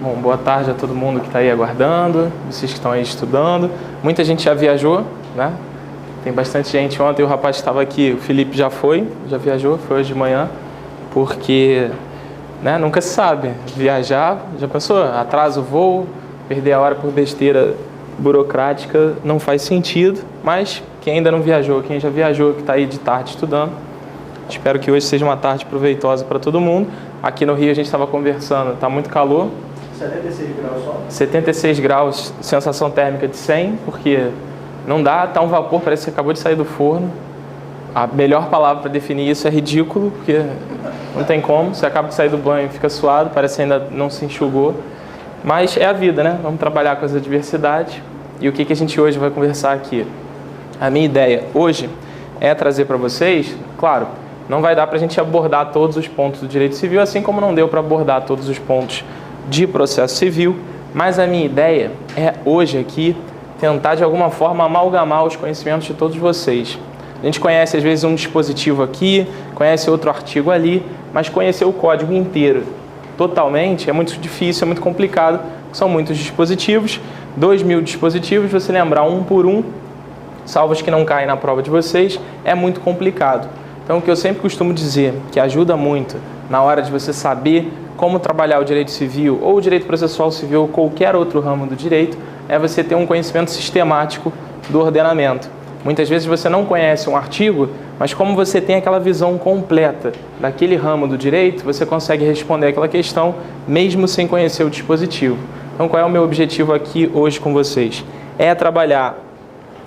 Bom, boa tarde a todo mundo que está aí aguardando, vocês que estão aí estudando. Muita gente já viajou, né? Tem bastante gente. Ontem o rapaz que estava aqui, o Felipe, já viajou, foi hoje de manhã, porque, né, nunca se sabe. Viajar, já pensou? Atrasa o voo, perder a hora por besteira burocrática não faz sentido, mas quem ainda não viajou, quem já viajou, que está aí de tarde estudando, espero que hoje seja uma tarde proveitosa para todo mundo. Aqui no Rio a gente estava conversando, está muito calor. 76 graus só? 76 graus, sensação térmica de 100, porque não dá, tá um vapor, parece que acabou de sair do forno. A melhor palavra para definir isso é ridículo, porque não tem como, você acaba de sair do banho e fica suado, parece que ainda não se enxugou. Mas é a vida, né? Vamos trabalhar com as adversidades. E o que a gente hoje vai conversar aqui? A minha ideia hoje é trazer para vocês, claro, não vai dar para a gente abordar todos os pontos do direito civil, assim como não deu para abordar todos os pontos de processo civil, mas a minha ideia é hoje aqui tentar de alguma forma amalgamar os conhecimentos de todos vocês. A gente conhece às vezes um dispositivo aqui, conhece outro artigo ali, mas conhecer o código inteiro totalmente é muito difícil, é muito complicado, são muitos dispositivos, 2.000 dispositivos, você lembrar um por um, salvo os que não caem na prova de vocês, é muito complicado. Então o que eu sempre costumo dizer, que ajuda muito na hora de você saber como trabalhar o direito civil ou o direito processual civil ou qualquer outro ramo do direito, é você ter um conhecimento sistemático do ordenamento. Muitas vezes você não conhece um artigo, mas como você tem aquela visão completa daquele ramo do direito, você consegue responder aquela questão mesmo sem conhecer o dispositivo. Então qual é o meu objetivo aqui hoje com vocês? É trabalhar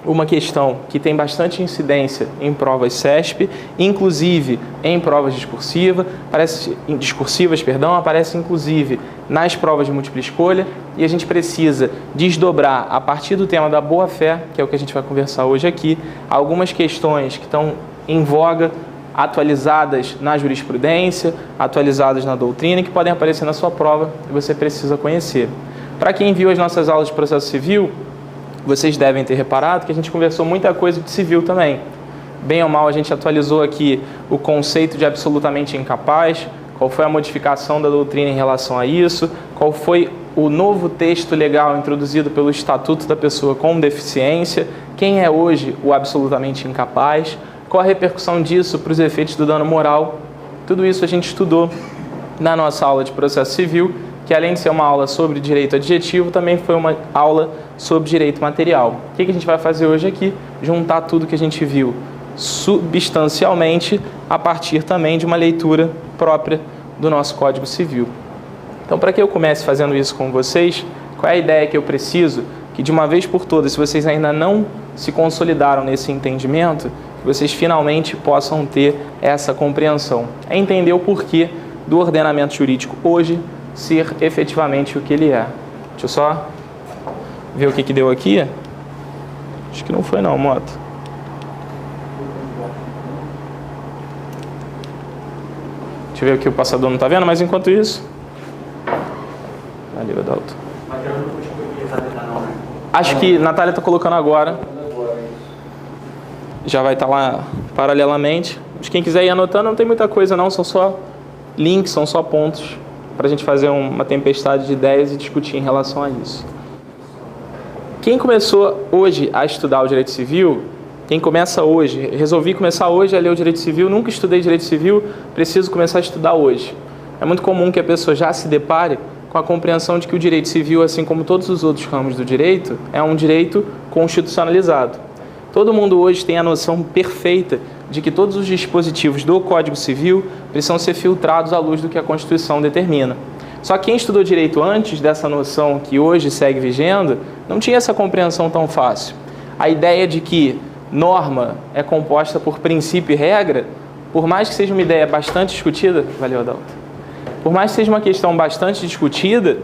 uma questão que tem bastante incidência em provas CESP, inclusive em provas discursivas, aparece inclusive nas provas de múltipla escolha, e a gente precisa desdobrar a partir do tema da boa-fé, que é o que a gente vai conversar hoje aqui, algumas questões que estão em voga, atualizadas na jurisprudência, atualizadas na doutrina, que podem aparecer na sua prova e você precisa conhecer. Para quem viu as nossas aulas de processo civil, vocês devem ter reparado que a gente conversou muita coisa de civil também. Bem ou mal, a gente atualizou aqui o conceito de absolutamente incapaz, qual foi a modificação da doutrina em relação a isso, qual foi o novo texto legal introduzido pelo Estatuto da Pessoa com Deficiência, quem é hoje o absolutamente incapaz, qual a repercussão disso para os efeitos do dano moral. Tudo isso a gente estudou na nossa aula de processo civil, que além de ser uma aula sobre direito adjetivo, também foi uma aula sobre direito material. O que a gente vai fazer hoje aqui? Juntar tudo que a gente viu substancialmente a partir também de uma leitura própria do nosso Código Civil. Então, para que eu comece fazendo isso com vocês, qual é a ideia que eu preciso? Que de uma vez por todas, se vocês ainda não se consolidaram nesse entendimento, que vocês finalmente possam ter essa compreensão. É entender o porquê do ordenamento jurídico hoje ser efetivamente o que ele é. Deixa eu só ver o que deu aqui. Acho que não foi não, moto. Deixa eu ver o que o passador não está vendo, mas enquanto isso... Ali, Adalto. Acho que a Natália está colocando agora. Já vai estar lá paralelamente. Mas quem quiser ir anotando, não tem muita coisa não, são só links, são só pontos para a gente fazer uma tempestade de ideias e discutir em relação a isso. Quem começou hoje a estudar o direito civil, quem começa hoje, resolvi começar hoje a ler o direito civil, nunca estudei direito civil, preciso começar a estudar hoje. É muito comum que a pessoa já se depare com a compreensão de que o direito civil, assim como todos os outros ramos do direito, é um direito constitucionalizado. Todo mundo hoje tem a noção perfeita de que todos os dispositivos do Código Civil precisam ser filtrados à luz do que a Constituição determina. Só que quem estudou direito antes dessa noção que hoje segue vigendo, não tinha essa compreensão tão fácil. A ideia de que norma é composta por princípio e regra, por mais que seja uma ideia bastante discutida, valeu, Adalto, por mais que seja uma questão bastante discutida,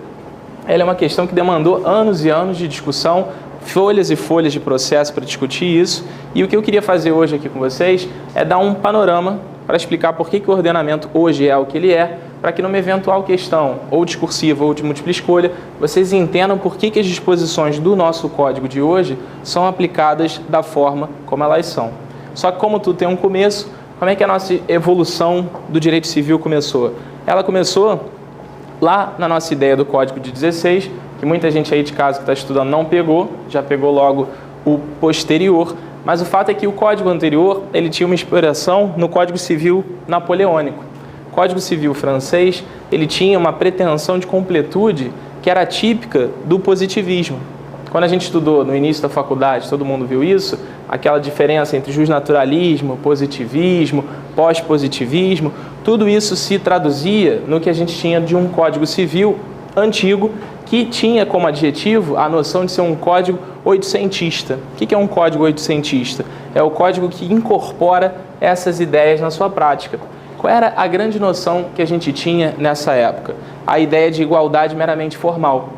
ela é uma questão que demandou anos e anos de discussão, folhas e folhas de processo para discutir isso, e o que eu queria fazer hoje aqui com vocês é dar um panorama para explicar por que o ordenamento hoje é o que ele é, para que numa eventual questão, ou discursiva ou de múltipla escolha, vocês entendam por que as disposições do nosso código de hoje são aplicadas da forma como elas são. Só que como tudo tem um começo, como é que a nossa evolução do direito civil começou? Ela começou lá na nossa ideia do Código de 16, que muita gente aí de casa que está estudando não pegou, já pegou logo o posterior, mas o fato é que o Código anterior ele tinha uma inspiração no Código Civil napoleônico. O Código Civil francês ele tinha uma pretensão de completude que era típica do positivismo. Quando a gente estudou no início da faculdade, todo mundo viu isso, aquela diferença entre justnaturalismo, positivismo, pós-positivismo, tudo isso se traduzia no que a gente tinha de um Código Civil antigo que tinha como adjetivo a noção de ser um código oitocentista. O que é um código oitocentista? É o código que incorpora essas ideias na sua prática. Qual era a grande noção que a gente tinha nessa época? A ideia de igualdade meramente formal.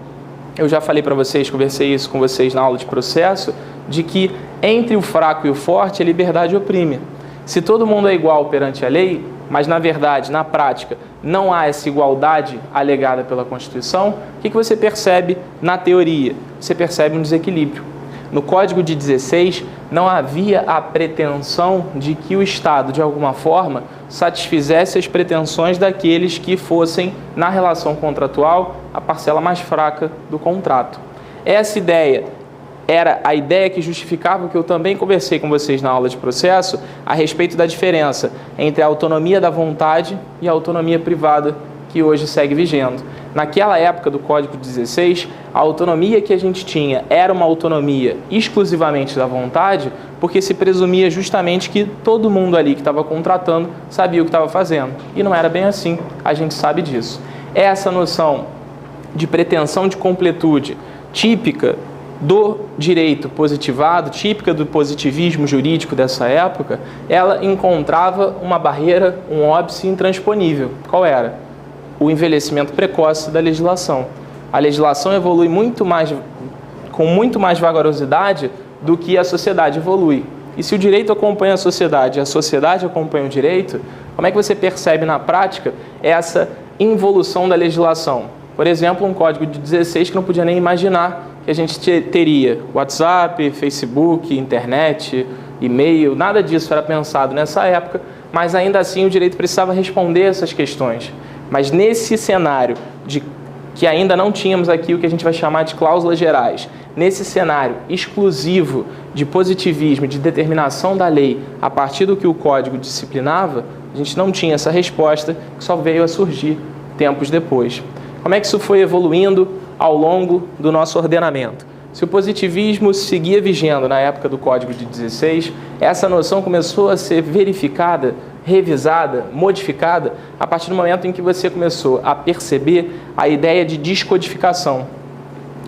Eu já falei para vocês, conversei isso com vocês na aula de processo, de que entre o fraco e o forte a liberdade oprime. Se todo mundo é igual perante a lei, mas na verdade, na prática, não há essa igualdade alegada pela Constituição, o que você percebe na teoria? Você percebe um desequilíbrio. No Código de 16, não havia a pretensão de que o Estado, de alguma forma, satisfizesse as pretensões daqueles que fossem, na relação contratual, a parcela mais fraca do contrato. Essa ideia era a ideia que justificava o que eu também conversei com vocês na aula de processo a respeito da diferença entre a autonomia da vontade e a autonomia privada que hoje segue vigendo. Naquela época do Código 16, a autonomia que a gente tinha era uma autonomia exclusivamente da vontade, porque se presumia justamente que todo mundo ali que estava contratando sabia o que estava fazendo. E não era bem assim, a gente sabe disso. Essa noção de pretensão de completude típica do direito positivado, típica do positivismo jurídico dessa época, ela encontrava uma barreira, um óbice intransponível. Qual era? O envelhecimento precoce da legislação. A legislação evolui com muito mais vagarosidade do que a sociedade evolui. E se o direito acompanha a sociedade acompanha o direito, como é que você percebe na prática essa involução da legislação? Por exemplo, um Código de 16 que não podia nem imaginar que a gente teria WhatsApp, Facebook, internet, e-mail, nada disso era pensado nessa época, mas ainda assim o direito precisava responder essas questões. Mas nesse cenário de que ainda não tínhamos aqui o que a gente vai chamar de cláusulas gerais, nesse cenário exclusivo de positivismo, de determinação da lei a partir do que o Código disciplinava, a gente não tinha essa resposta que só veio a surgir tempos depois. Como é que isso foi evoluindo ao longo do nosso ordenamento? Se o positivismo seguia vigendo na época do Código de 16, essa noção começou a ser verificada, revisada, modificada a partir do momento em que você começou a perceber a ideia de descodificação.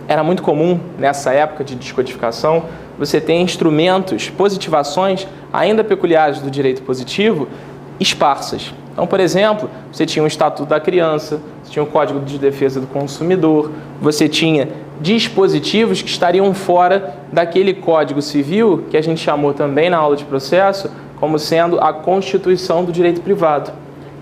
Era muito comum, nessa época de descodificação, você ter instrumentos, positivações, ainda peculiares do direito positivo, esparsas. Então, por exemplo, você tinha o Estatuto da Criança, você tinha o Código de Defesa do Consumidor, você tinha dispositivos que estariam fora daquele Código Civil, que a gente chamou também na aula de processo, como sendo a Constituição do Direito Privado.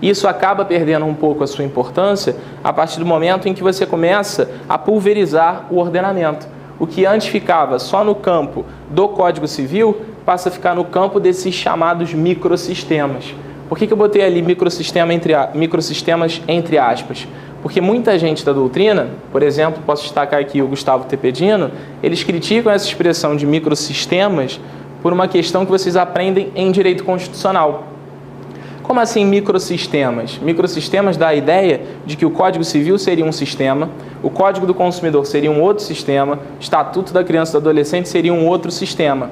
Isso acaba perdendo um pouco a sua importância a partir do momento em que você começa a pulverizar o ordenamento. O que antes ficava só no campo do Código Civil passa a ficar no campo desses chamados microsistemas. Por que eu botei ali microsistemas entre aspas? Porque muita gente da doutrina, por exemplo, posso destacar aqui o Gustavo Tepedino, eles criticam essa expressão de microsistemas por uma questão que vocês aprendem em direito constitucional. Como assim microsistemas? Microsistemas dá a ideia de que o Código Civil seria um sistema, o Código do Consumidor seria um outro sistema, o Estatuto da Criança e do Adolescente seria um outro sistema.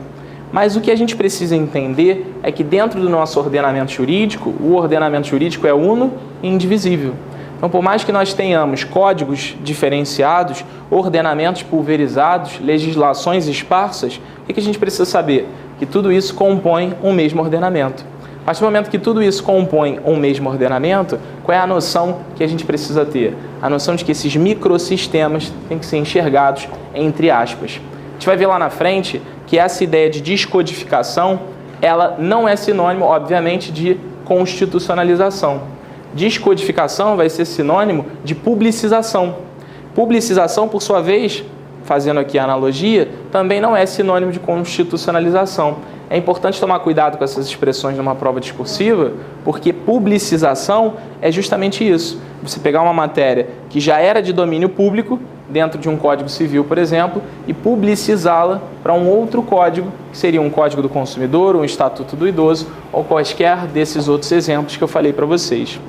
Mas o que a gente precisa entender é que dentro do nosso ordenamento jurídico, o ordenamento jurídico é uno e indivisível. Então, por mais que nós tenhamos códigos diferenciados, ordenamentos pulverizados, legislações esparsas, o que a gente precisa saber? Que tudo isso compõe um mesmo ordenamento. A partir do momento que tudo isso compõe um mesmo ordenamento, qual é a noção que a gente precisa ter? A noção de que esses microsistemas têm que ser enxergados entre aspas. A gente vai ver lá na frente que essa ideia de descodificação, ela não é sinônimo, obviamente, de constitucionalização. Descodificação vai ser sinônimo de publicização. Publicização, por sua vez, fazendo aqui a analogia, também não é sinônimo de constitucionalização. É importante tomar cuidado com essas expressões numa prova discursiva, porque publicização é justamente isso. Você pegar uma matéria que já era de domínio público, dentro de um Código Civil, por exemplo, e publicizá-la para um outro código, que seria um Código do Consumidor, um Estatuto do Idoso, ou quaisquer desses outros exemplos que eu falei para vocês.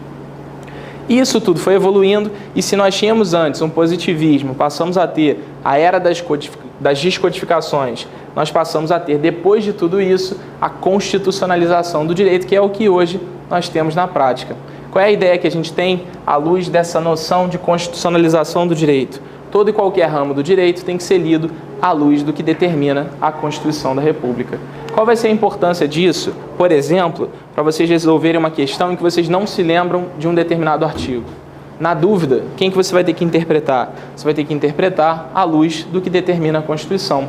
Isso tudo foi evoluindo, e se nós tínhamos antes um positivismo, passamos a ter a era das descodificações, nós passamos a ter, depois de tudo isso, a constitucionalização do direito, que é o que hoje nós temos na prática. Qual é a ideia que a gente tem à luz dessa noção de constitucionalização do direito? Todo e qualquer ramo do direito tem que ser lido à luz do que determina a Constituição da República. Qual vai ser a importância disso, por exemplo, para vocês resolverem uma questão em que vocês não se lembram de um determinado artigo? Na dúvida, quem que você vai ter que interpretar? Você vai ter que interpretar à luz do que determina a Constituição.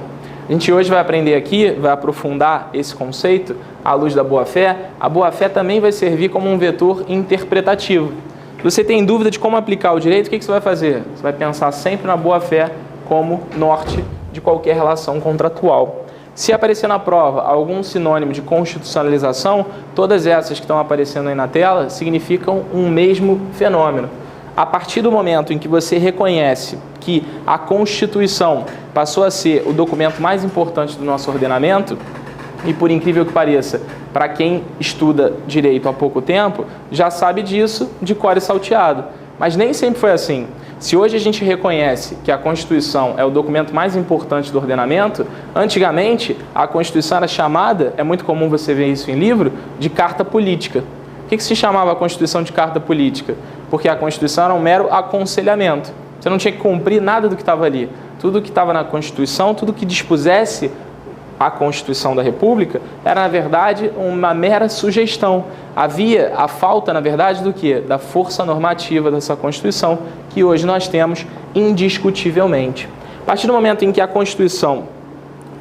A gente hoje vai aprender aqui, vai aprofundar esse conceito à luz da boa-fé. A boa-fé também vai servir como um vetor interpretativo. Se você tem dúvida de como aplicar o direito, o que você vai fazer? Você vai pensar sempre na boa-fé como norte de qualquer relação contratual. Se aparecer na prova algum sinônimo de constitucionalização, todas essas que estão aparecendo aí na tela significam um mesmo fenômeno. A partir do momento em que você reconhece que a Constituição passou a ser o documento mais importante do nosso ordenamento, e por incrível que pareça, para quem estuda direito há pouco tempo, já sabe disso de cor e salteado. Mas nem sempre foi assim. Se hoje a gente reconhece que a Constituição é o documento mais importante do ordenamento, antigamente a Constituição era chamada, é muito comum você ver isso em livro, de carta política. Por que se chamava a Constituição de carta política? Porque a Constituição era um mero aconselhamento. Você não tinha que cumprir nada do que estava ali. Tudo que estava na Constituição, tudo que dispusesse a Constituição da República, era, na verdade, uma mera sugestão. Havia a falta, na verdade, do quê? Da força normativa dessa Constituição, que hoje nós temos indiscutivelmente. A partir do momento em que a Constituição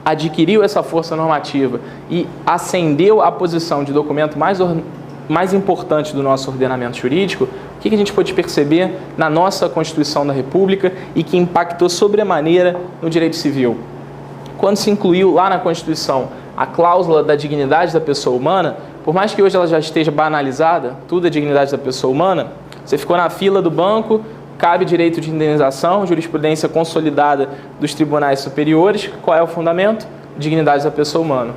adquiriu essa força normativa e ascendeu à posição de documento mais importante do nosso ordenamento jurídico, o que a gente pôde perceber na nossa Constituição da República e que impactou sobremaneira no direito civil? Quando se incluiu lá na Constituição a cláusula da dignidade da pessoa humana, por mais que hoje ela já esteja banalizada, tudo é dignidade da pessoa humana, você ficou na fila do banco, cabe direito de indenização, jurisprudência consolidada dos tribunais superiores, qual é o fundamento? Dignidade da pessoa humana.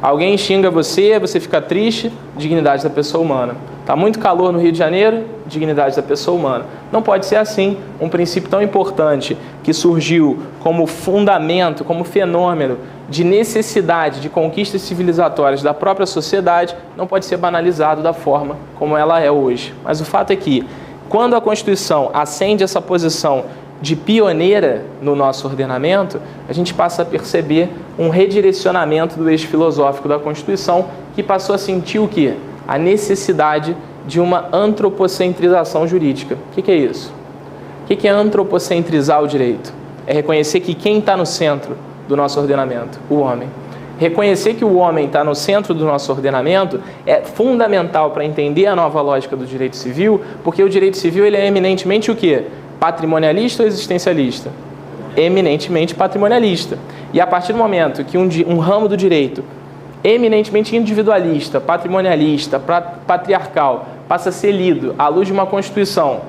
Alguém xinga você, você fica triste, dignidade da pessoa humana. Está muito calor no Rio de Janeiro, dignidade da pessoa humana. Não pode ser assim. Um princípio tão importante que surgiu como fundamento, como fenômeno de necessidade de conquistas civilizatórias da própria sociedade, não pode ser banalizado da forma como ela é hoje. Mas o fato é que, quando a Constituição ascende essa posição de pioneira no nosso ordenamento, a gente passa a perceber um redirecionamento do eixo filosófico da Constituição, que passou a sentir o quê? A necessidade de uma antropocentrização jurídica. O que é isso? O que é antropocentrizar o direito? É reconhecer que quem está no centro do nosso ordenamento? O homem. Reconhecer que o homem está no centro do nosso ordenamento é fundamental para entender a nova lógica do direito civil, porque o direito civil ele é eminentemente o quê? Patrimonialista ou existencialista? Eminentemente patrimonialista. E a partir do momento que um ramo do direito eminentemente individualista, patrimonialista, patriarcal, passa a ser lido à luz de uma Constituição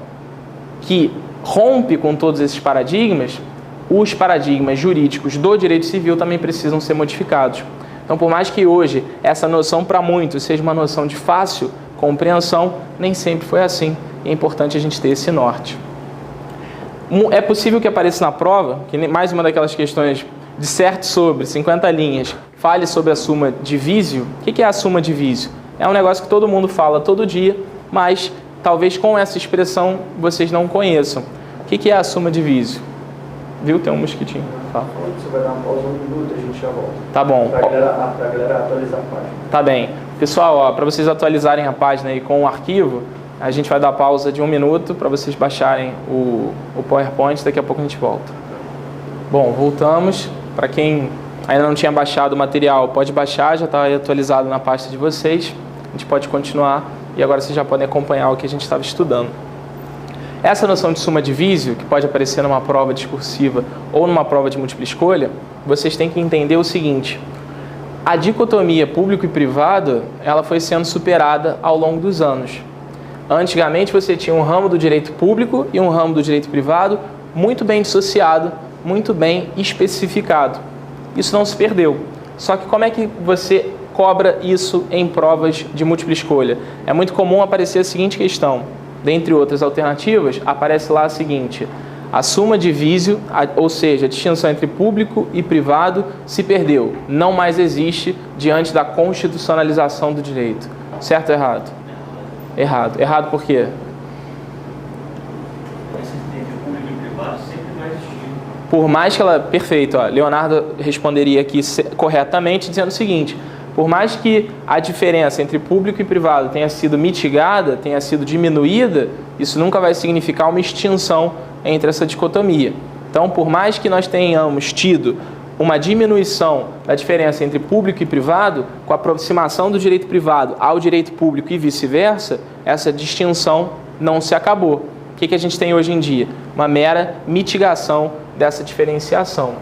que rompe com todos esses paradigmas, os paradigmas jurídicos do direito civil também precisam ser modificados. Então, por mais que hoje essa noção para muitos seja uma noção de fácil compreensão, nem sempre foi assim. E é importante a gente ter esse norte. É possível que apareça na prova, que mais uma daquelas questões disserte sobre 50 linhas, fale sobre a suma divisio. O que é a suma divisio? É um negócio que todo mundo fala todo dia, mas talvez com essa expressão vocês não conheçam. O que é a suma divisio? Viu? Tem um mosquitinho. Fala. Você vai dar uma pausa um minuto e a gente já volta. Tá bom. Pra galera atualizar a página. Tá bem. Pessoal, para vocês atualizarem a página aí com o arquivo, a gente vai dar pausa de 1 minuto para vocês baixarem o PowerPoint. Daqui a pouco a gente volta. Bom, voltamos. Para quem ainda não tinha baixado o material, pode baixar, já está atualizado na pasta de vocês. A gente pode continuar e agora vocês já podem acompanhar o que a gente estava estudando. Essa noção de suma divisio, que pode aparecer numa prova discursiva ou numa prova de múltipla escolha, vocês têm que entender o seguinte: A dicotomia público e privado, ela foi sendo superada ao longo dos anos. Antigamente você tinha um ramo do direito público e um ramo do direito privado muito bem dissociado, muito bem especificado. Isso não se perdeu. Só que como é que você cobra isso em provas de múltipla escolha? É muito comum aparecer a seguinte questão. Dentre outras alternativas, aparece lá a seguinte: a summa divisio, ou seja, a distinção entre público e privado, se perdeu. Não mais existe diante da constitucionalização do direito. Certo ou errado? Errado. Errado por quê? Por mais que ela... Perfeito, ó, Leonardo responderia aqui corretamente dizendo o seguinte: por mais que a diferença entre público e privado tenha sido mitigada, tenha sido diminuída, isso nunca vai significar uma extinção entre essa dicotomia. Então, por mais que nós tenhamos tido uma diminuição da diferença entre público e privado, com a aproximação do direito privado ao direito público e vice-versa, essa distinção não se acabou. O que a gente tem hoje em dia? Uma mera mitigação dessa diferenciação.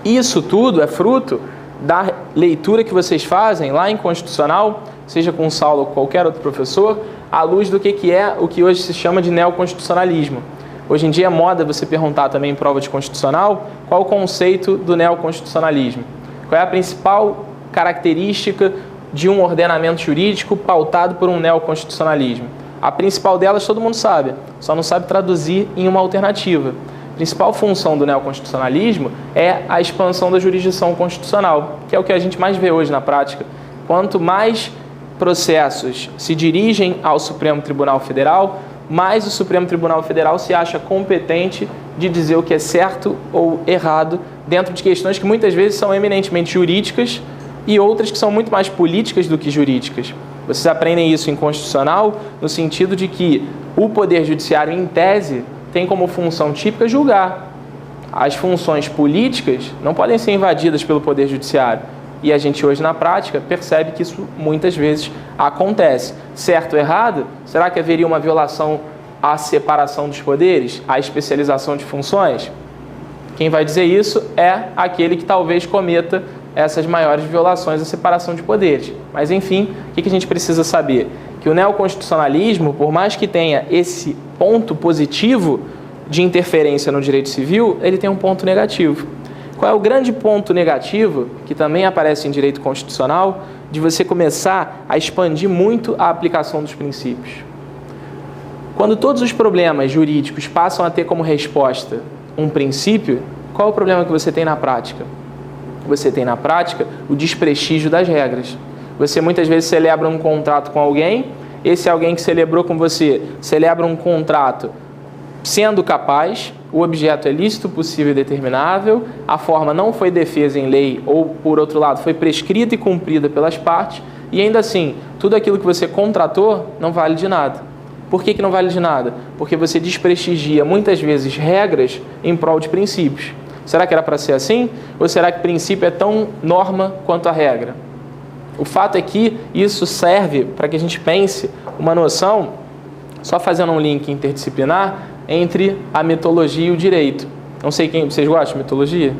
Isso tudo é fruto da leitura que vocês fazem lá em Constitucional, seja com o Saulo ou qualquer outro professor, à luz do que é o que hoje se chama de neoconstitucionalismo. Hoje em dia é moda você perguntar também em prova de constitucional qual o conceito do neoconstitucionalismo. Qual é a principal característica de um ordenamento jurídico pautado por um neoconstitucionalismo? A principal delas todo mundo sabe, só não sabe traduzir em uma alternativa. A principal função do neoconstitucionalismo é a expansão da jurisdição constitucional, que é o que a gente mais vê hoje na prática. Quanto mais processos se dirigem ao Supremo Tribunal Federal, mais o Supremo Tribunal Federal se acha competente de dizer o que é certo ou errado dentro de questões que muitas vezes são eminentemente jurídicas e outras que são muito mais políticas do que jurídicas. Vocês aprendem isso em constitucional no sentido de que o Poder Judiciário, em tese, tem como função típica julgar. As funções políticas não podem ser invadidas pelo Poder Judiciário. E a gente hoje, na prática, percebe que isso muitas vezes acontece. Certo ou errado? Será que haveria uma violação à separação dos poderes, à especialização de funções? Quem vai dizer isso é aquele que talvez cometa essas maiores violações à separação de poderes. Mas, enfim, o que a gente precisa saber? Que o neoconstitucionalismo, por mais que tenha esse ponto positivo de interferência no direito civil, ele tem um ponto negativo. Qual é o grande ponto negativo, que também aparece em direito constitucional, de você começar a expandir muito a aplicação dos princípios? Quando todos os problemas jurídicos passam a ter como resposta um princípio, qual é o problema que você tem na prática? Você tem na prática o desprestígio das regras. Você muitas vezes celebra um contrato com alguém, esse alguém que celebrou com você celebra um contrato sendo capaz, o objeto é lícito, possível e determinável, a forma não foi defesa em lei ou, por outro lado, foi prescrita e cumprida pelas partes, e ainda assim, tudo aquilo que você contratou não vale de nada. Por que não vale de nada? Porque você desprestigia muitas vezes regras em prol de princípios. Será que era para ser assim? Ou será que princípio é tão norma quanto a regra? O fato é que isso serve para que a gente pense uma noção, só fazendo um link interdisciplinar, entre a mitologia e o direito. Não sei quem... Vocês gostam de mitologia?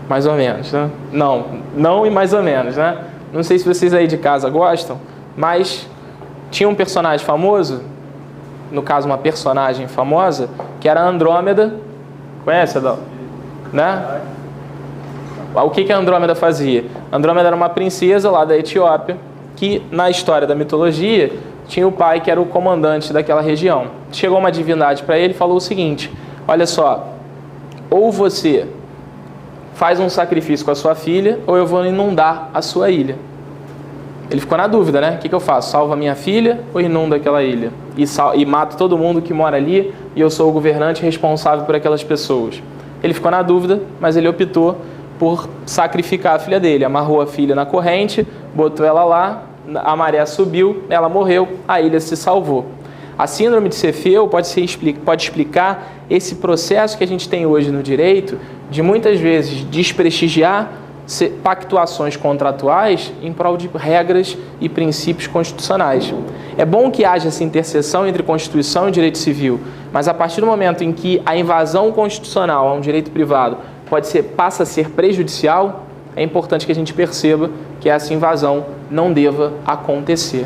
Mais ou menos, né? Não e mais ou menos, né? Não sei se vocês aí de casa gostam, mas tinha um personagem famoso, no caso uma personagem famosa, que era a Andrômeda. Conhece, Adão? Né? O que a Andrômeda fazia? A Andrômeda era uma princesa lá da Etiópia, que na história da mitologia tinha o pai que era o comandante daquela região. Chegou uma divindade para ele e falou o seguinte: olha só, ou você faz um sacrifício com a sua filha, ou eu vou inundar a sua ilha. Ele ficou na dúvida, né? O que eu faço? Salvo a minha filha ou inundo aquela ilha? E mato todo mundo que mora ali e eu sou o governante responsável por aquelas pessoas. Ele ficou na dúvida, mas ele optou por sacrificar a filha dele. Amarrou a filha na corrente, botou ela lá, a maré subiu, ela morreu, a ilha se salvou. A síndrome de Cefeu pode explicar esse processo que a gente tem hoje no direito de muitas vezes desprestigiar pactuações contratuais em prol de regras e princípios constitucionais. É bom que haja essa interseção entre Constituição e direito civil, mas a partir do momento em que a invasão constitucional a um direito privado passa a ser prejudicial, é importante que a gente perceba que essa invasão não deva acontecer.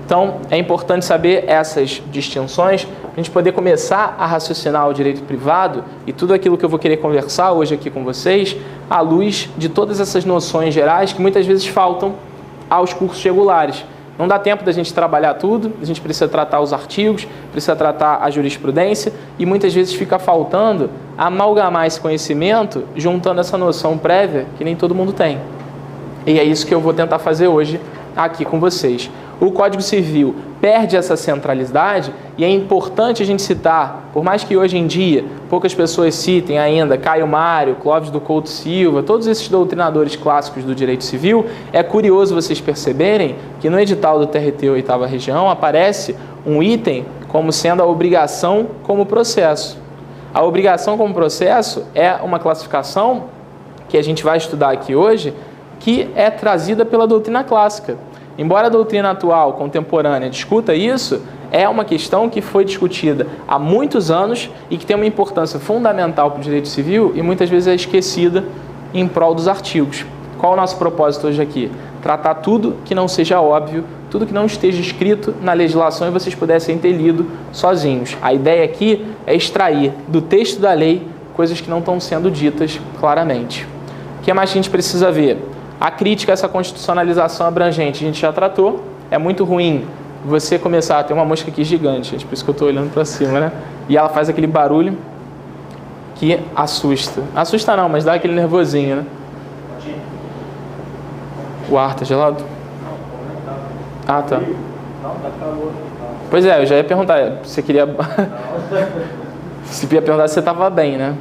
Então, é importante saber essas distinções para a gente poder começar a raciocinar o direito privado e tudo aquilo que eu vou querer conversar hoje aqui com vocês à luz de todas essas noções gerais que muitas vezes faltam aos cursos regulares. Não dá tempo da gente trabalhar tudo, a gente precisa tratar os artigos, precisa tratar a jurisprudência e muitas vezes fica faltando amalgamar esse conhecimento juntando essa noção prévia que nem todo mundo tem. E é isso que eu vou tentar fazer hoje aqui com vocês. O Código Civil perde essa centralidade e é importante a gente citar, por mais que hoje em dia poucas pessoas citem ainda Caio Mário, Clóvis do Couto Silva, todos esses doutrinadores clássicos do direito civil, é curioso vocês perceberem que no edital do TRT 8ª Região aparece um item como sendo a obrigação como processo. A obrigação como processo é uma classificação que a gente vai estudar aqui hoje, que é trazida pela doutrina clássica. Embora a doutrina atual, contemporânea, discuta isso, é uma questão que foi discutida há muitos anos e que tem uma importância fundamental para o direito civil e muitas vezes é esquecida em prol dos artigos. Qual é o nosso propósito hoje aqui? Tratar tudo que não seja óbvio, tudo que não esteja escrito na legislação e vocês pudessem ter lido sozinhos. A ideia aqui é extrair do texto da lei coisas que não estão sendo ditas claramente. O que mais que a gente precisa ver? A crítica a essa constitucionalização abrangente a gente já tratou. É muito ruim você começar a ter uma mosca aqui gigante, gente, por isso que eu estou olhando para cima, né? E ela faz aquele barulho que assusta. Assusta não, mas dá aquele nervosinho, né? O ar tá gelado? Ah, tá. Pois é, eu já ia perguntar. Você queria... Você ia perguntar se você estava bem, né?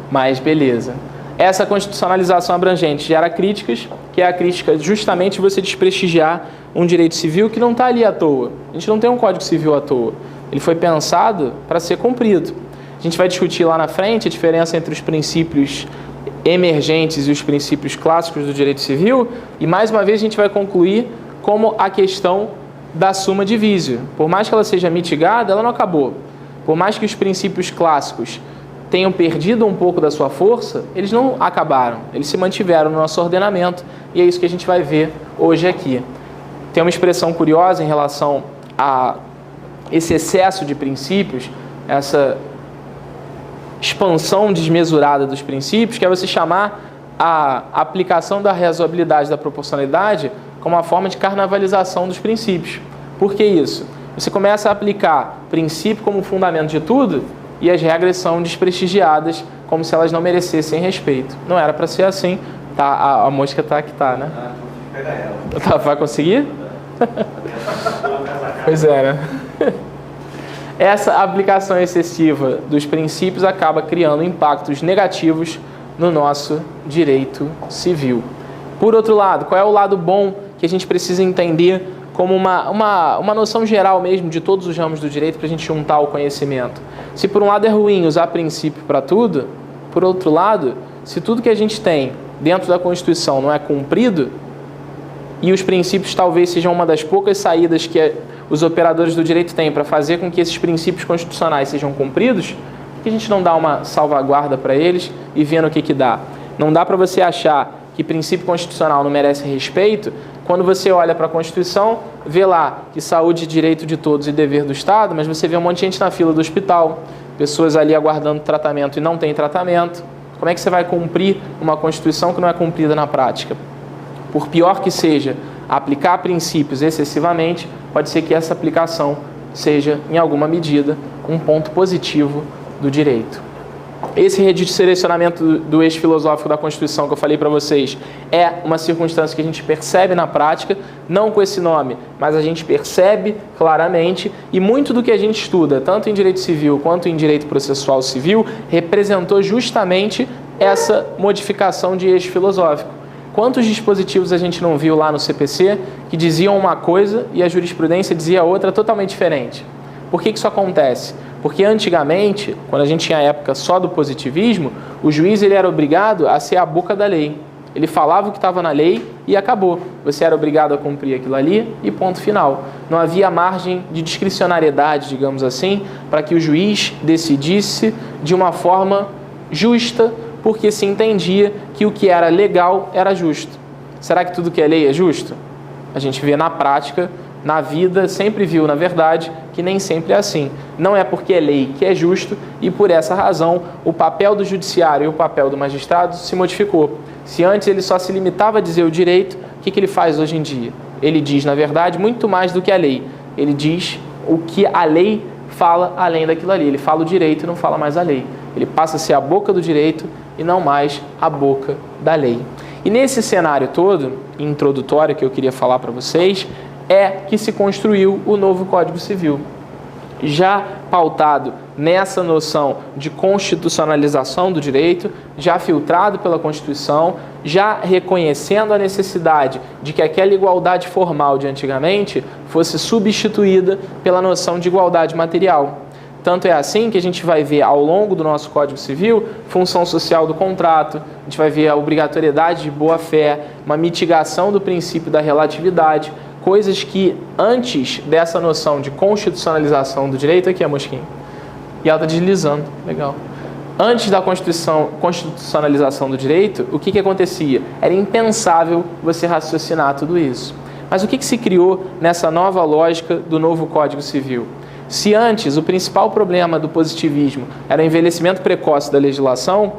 Mas beleza. Essa constitucionalização abrangente gera críticas, que é a crítica justamente de você desprestigiar um direito civil que não está ali à toa. A gente não tem um Código Civil à toa. Ele foi pensado para ser cumprido. A gente vai discutir lá na frente a diferença entre os princípios emergentes e os princípios clássicos do direito civil e, mais uma vez, a gente vai concluir como a questão da summa divisio. Por mais que ela seja mitigada, ela não acabou. Por mais que os princípios clássicos tenham perdido um pouco da sua força, eles não acabaram, eles se mantiveram no nosso ordenamento e é isso que a gente vai ver hoje aqui. Tem uma expressão curiosa em relação a esse excesso de princípios, essa expansão desmesurada dos princípios, que é você chamar a aplicação da razoabilidade da proporcionalidade como uma forma de carnavalização dos princípios. Por que isso? Você começa a aplicar princípio como fundamento de tudo e as regras são desprestigiadas como se elas não merecessem respeito. Não era para ser assim. Tá, a mosca está que está, né? Tá, vai conseguir? Pois é, né? Essa aplicação excessiva dos princípios acaba criando impactos negativos no nosso direito civil. Por outro lado, qual é o lado bom que a gente precisa entender como uma noção geral mesmo de todos os ramos do direito para a gente juntar o conhecimento? Se por um lado é ruim usar princípio para tudo, por outro lado, se tudo que a gente tem dentro da Constituição não é cumprido, e os princípios talvez sejam uma das poucas saídas que os operadores do direito têm para fazer com que esses princípios constitucionais sejam cumpridos, por que a gente não dá uma salvaguarda para eles e vendo o que dá? Não dá para você achar que princípio constitucional não merece respeito quando você olha para a Constituição, vê lá que saúde, direito de todos e dever do Estado, mas você vê um monte de gente na fila do hospital, pessoas ali aguardando tratamento e não tem tratamento. Como é que você vai cumprir uma Constituição que não é cumprida na prática? Por pior que seja aplicar princípios excessivamente, pode ser que essa aplicação seja, em alguma medida, um ponto positivo do direito. Esse redirecionamento do eixo filosófico da Constituição que eu falei para vocês é uma circunstância que a gente percebe na prática, não com esse nome, mas a gente percebe claramente, e muito do que a gente estuda, tanto em direito civil quanto em direito processual civil, representou justamente essa modificação de eixo filosófico. Quantos dispositivos a gente não viu lá no CPC que diziam uma coisa e a jurisprudência dizia outra totalmente diferente? Por que isso acontece? Porque antigamente, quando a gente tinha a época só do positivismo, o juiz ele era obrigado a ser a boca da lei. Ele falava o que estava na lei e acabou. Você era obrigado a cumprir aquilo ali e ponto final. Não havia margem de discricionariedade, digamos assim, para que o juiz decidisse de uma forma justa porque se entendia que o que era legal era justo. Será que tudo que é lei é justo? A gente vê na prática, na vida, sempre viu, na verdade, que nem sempre é assim. Não é porque é lei que é justo e, por essa razão, o papel do judiciário e o papel do magistrado se modificou. Se antes ele só se limitava a dizer o direito, o que ele faz hoje em dia? Ele diz, na verdade, muito mais do que a lei. Ele diz o que a lei fala além daquilo ali. Ele fala o direito e não fala mais a lei. Ele passa a ser a boca do direito e não mais a boca da lei. E nesse cenário todo, introdutório que eu queria falar para vocês, é que se construiu o novo Código Civil. Já pautado nessa noção de constitucionalização do direito, já filtrado pela Constituição, já reconhecendo a necessidade de que aquela igualdade formal de antigamente fosse substituída pela noção de igualdade material. Tanto é assim que a gente vai ver ao longo do nosso Código Civil função social do contrato, a gente vai ver a obrigatoriedade de boa-fé, uma mitigação do princípio da relatividade, coisas que antes dessa noção de constitucionalização do direito, aqui a mosquinha, e ela está deslizando, legal. Antes da constitucionalização do direito, o que acontecia? Era impensável você raciocinar tudo isso. Mas o que se criou nessa nova lógica do novo Código Civil? Se antes o principal problema do positivismo era o envelhecimento precoce da legislação,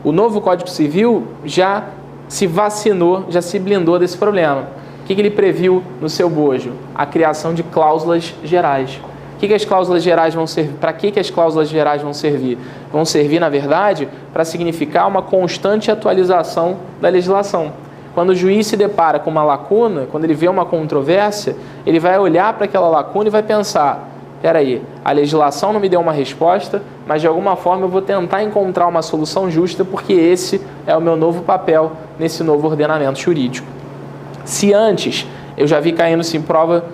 o novo Código Civil já se vacinou, já se blindou desse problema. O que ele previu no seu bojo? A criação de cláusulas gerais. O que as cláusulas gerais vão servir? Para que as cláusulas gerais vão servir? Vão servir, na verdade, para significar uma constante atualização da legislação. Quando o juiz se depara com uma lacuna, quando ele vê uma controvérsia, ele vai olhar para aquela lacuna e vai pensar: peraí, a legislação não me deu uma resposta, mas de alguma forma eu vou tentar encontrar uma solução justa, porque esse é o meu novo papel nesse novo ordenamento jurídico. Se antes, eu já vi caindo-se em prova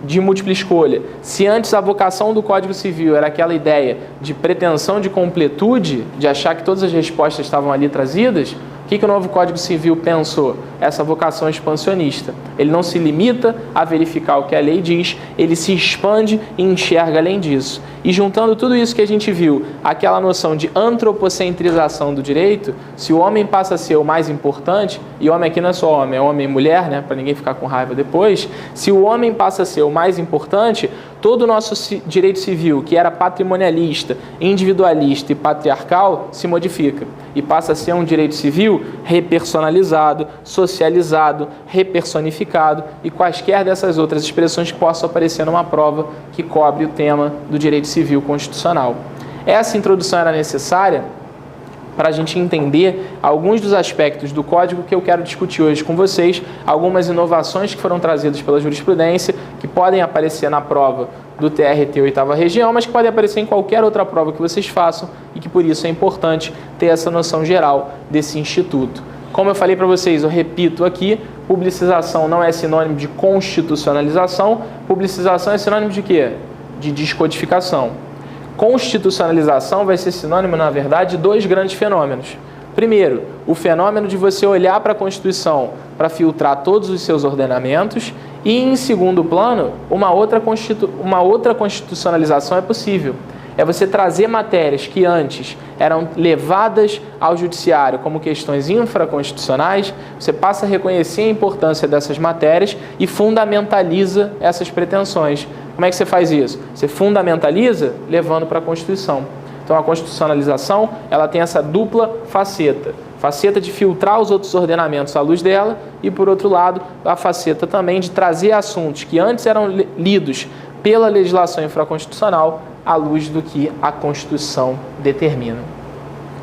de múltipla escolha, se antes a vocação do Código Civil era aquela ideia de pretensão de completude, de achar que todas as respostas estavam ali trazidas, o que o novo Código Civil pensou? Essa vocação expansionista. Ele não se limita a verificar o que a lei diz, ele se expande e enxerga além disso. E juntando tudo isso que a gente viu, aquela noção de antropocentrização do direito, se o homem passa a ser o mais importante, e homem aqui não é só homem, é homem e mulher, né, para ninguém ficar com raiva depois, se o homem passa a ser o mais importante, todo o nosso direito civil, que era patrimonialista, individualista e patriarcal, se modifica e passa a ser um direito civil repersonalizado, socializado, repersonificado e quaisquer dessas outras expressões que possam aparecer numa prova que cobre o tema do direito civil constitucional. Essa introdução era necessária para a gente entender alguns dos aspectos do Código que eu quero discutir hoje com vocês, algumas inovações que foram trazidas pela jurisprudência, que podem aparecer na prova do TRT 8ª Região, mas que podem aparecer em qualquer outra prova que vocês façam e que por isso é importante ter essa noção geral desse instituto. Como eu falei para vocês, eu repito aqui, publicização não é sinônimo de constitucionalização, publicização é sinônimo de quê? De descodificação. Constitucionalização vai ser sinônimo, na verdade, de dois grandes fenômenos. Primeiro, o fenômeno de você olhar para a Constituição para filtrar todos os seus ordenamentos e, em segundo plano, uma outra constitucionalização é possível. É você trazer matérias que antes eram levadas ao judiciário como questões infraconstitucionais, você passa a reconhecer a importância dessas matérias e fundamentaliza essas pretensões. Como é que você faz isso? Você fundamentaliza levando para a Constituição. Então a constitucionalização, ela tem essa dupla faceta. Faceta de filtrar os outros ordenamentos à luz dela e, por outro lado, a faceta também de trazer assuntos que antes eram lidos pela legislação infraconstitucional à luz do que a Constituição determina.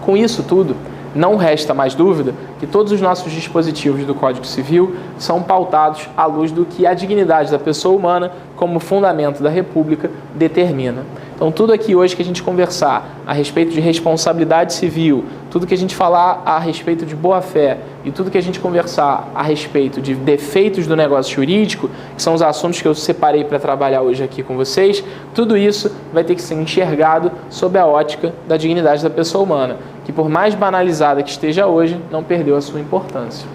Com isso tudo, não resta mais dúvida que todos os nossos dispositivos do Código Civil são pautados à luz do que a dignidade da pessoa humana, como fundamento da República, determina. Então, tudo aqui hoje que a gente conversar a respeito de responsabilidade civil, tudo que a gente falar a respeito de boa-fé e tudo que a gente conversar a respeito de defeitos do negócio jurídico, que são os assuntos que eu separei para trabalhar hoje aqui com vocês, tudo isso vai ter que ser enxergado sob a ótica da dignidade da pessoa humana, que por mais banalizada que esteja hoje, não perdeu a sua importância.